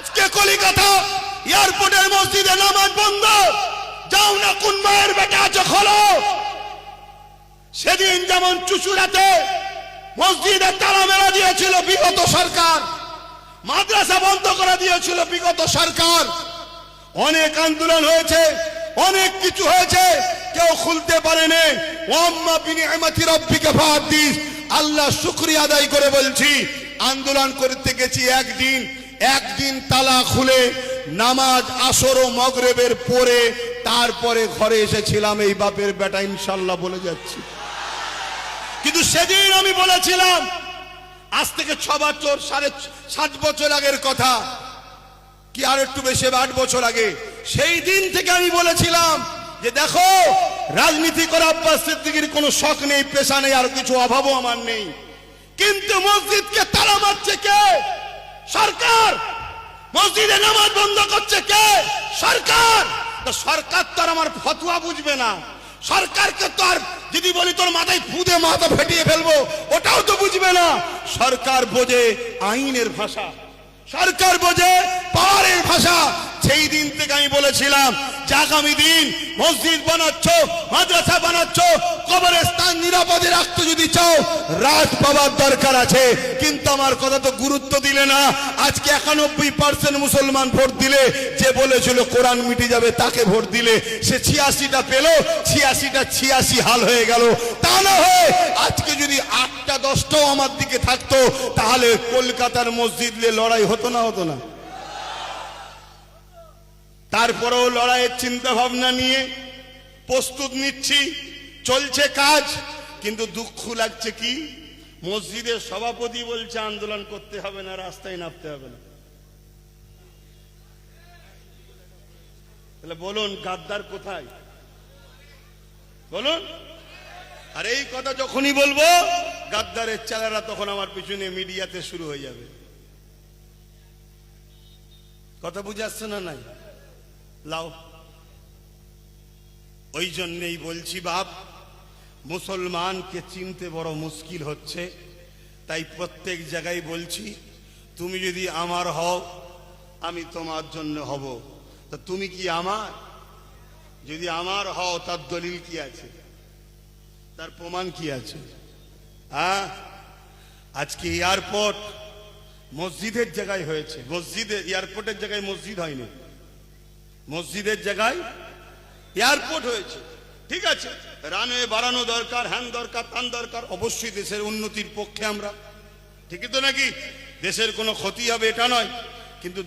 আজকে কলিকাতা এয়ারপোর্টের মসজিদে নামাজ বন্ধ। যাও না, কোন মায়ের বেটা আছে খোলো। সেদিন যেমন চুচুড়াতে মসজিদে তালা মেলা দিয়েছিল বিগত সরকার, মাদ্রাসা বন্ধ করে দিয়েছিল বিগত সরকার। অনেক আন্দোলন হয়েছে, অনেক কিছু হয়েছে, কেউ খুলতে পারেনি। ওয়াম্মা বিনিআমাতি রাব্বিকা ফাহাদ্দিস। আল্লাহ শুকরিয়া আদায় করে বলছি, আন্দোলন করতে গেছি একদিন তালা খুলে নামাজ আসর ও মাগরিবের পরে তারপরে ঘরে এসেছিলাম। এই বাপের বেটা ইনশাআল্লাহ বলে যাচ্ছি। কিন্তু সেদিন আমি বলেছিলাম, আজ থেকে 6 বছর 7.5 বছর আগের কথা, কি আর একটু বেশি, 8 বছর আগে, সেই দিন থেকে আমি বলেছিলাম যে দেখো, রাজনীতি করা আব্বাস সিদ্দিকীর কোনো শখ নেই, পেশা নেই, আর কিছু অভাবও আমার নেই, কিন্তু মসজিদকে তালা মারছে কে? সরকার। মসজিদে নামাজ বন্ধ করছে কে? সরকার। তো সরকার তো আর আমার ফতোয়া বুঝবে না। সরকারকে তো আর যদি বলি তোর মাথায় ফুদে মাথা ফেটিয়ে ফেলবো, ওটাও তো বুঝবে না। সরকার বোঝে আইনের ভাষা, সরকার বোঝে পাওয়ারের ভাষা। সেই দিন থেকে আমি বলেছিলাম যে আগামী দিন মসজিদ বানাচ্ছ, মাদ্রাসা বানাচ্ছ, কবরস্থান নিরাপদে রাখতে যদি চাও রাত পাওয়ার দরকার আছে। কিন্তু আমার কথা তো গুরুত্ব দিলে না। আজকে 91% মুসলমান ভোট দিলে, যে বলেছিল কোরআন মিটে যাবে তাকে ভোট দিলে, সে 86টা পেল, 86টা 86 হাল হয়ে গেল। তা না হয়ে আজকে যদি 8টা 10টাও আমার দিকে থাকতো, তাহলে কলকাতার মসজিদ নিয়ে লড়াই হতো না? হতো না? তারপরেও লড়াইয়ের চিন্তা ভাবনা নিয়ে প্রস্তুত নিচ্ছি, চলছে কাজ। কিন্তু দুঃখ লাগছে কি, মসজিদের সভাপতি বলছে আন্দোলন করতে হবে না, রাস্তায় নামতে হবে না। তাহলে বলুন গাদ্দার কোথায়? বলুন। আর এই কথা যখনই বলবো, গাদ্দারের চালারা তখন আমার পিছনে মিডিয়াতে শুরু হয়ে যাবে। কথা বুঝে আসছে না? নাই লাও। ওই জন্যই বলছি বাপ, মুসলমানকে চিনতে বড় মুশকিল হচ্ছে। তাই প্রত্যেক জায়গায় বলছি, তুমি যদি আমার হও, আমি তোমার জন্য হব। তা তুমি কি আমার? যদি আমার হও, তার দলিল কি আছে? তার প্রমাণ কি আছে? হ্যাঁ, আজকে এয়ারপোর্ট মসজিদের জায়গায় হয়েছে। মসজিদে, এয়ারপোর্টের জায়গায় মসজিদ হয়নি, মসজিদের জায়গায় এয়ারপোর্ট হয়েছে। ঠিক আছে, রানওয়ে বাড়ানো দরকার, হ্যান দরকার, তান দরকার। অবশ্যই দেশের উন্নতির পক্ষে আমরা, ঠিকই তো নাকি? দেশের কোনো ক্ষতি হবে এটা নয়, কিন্তু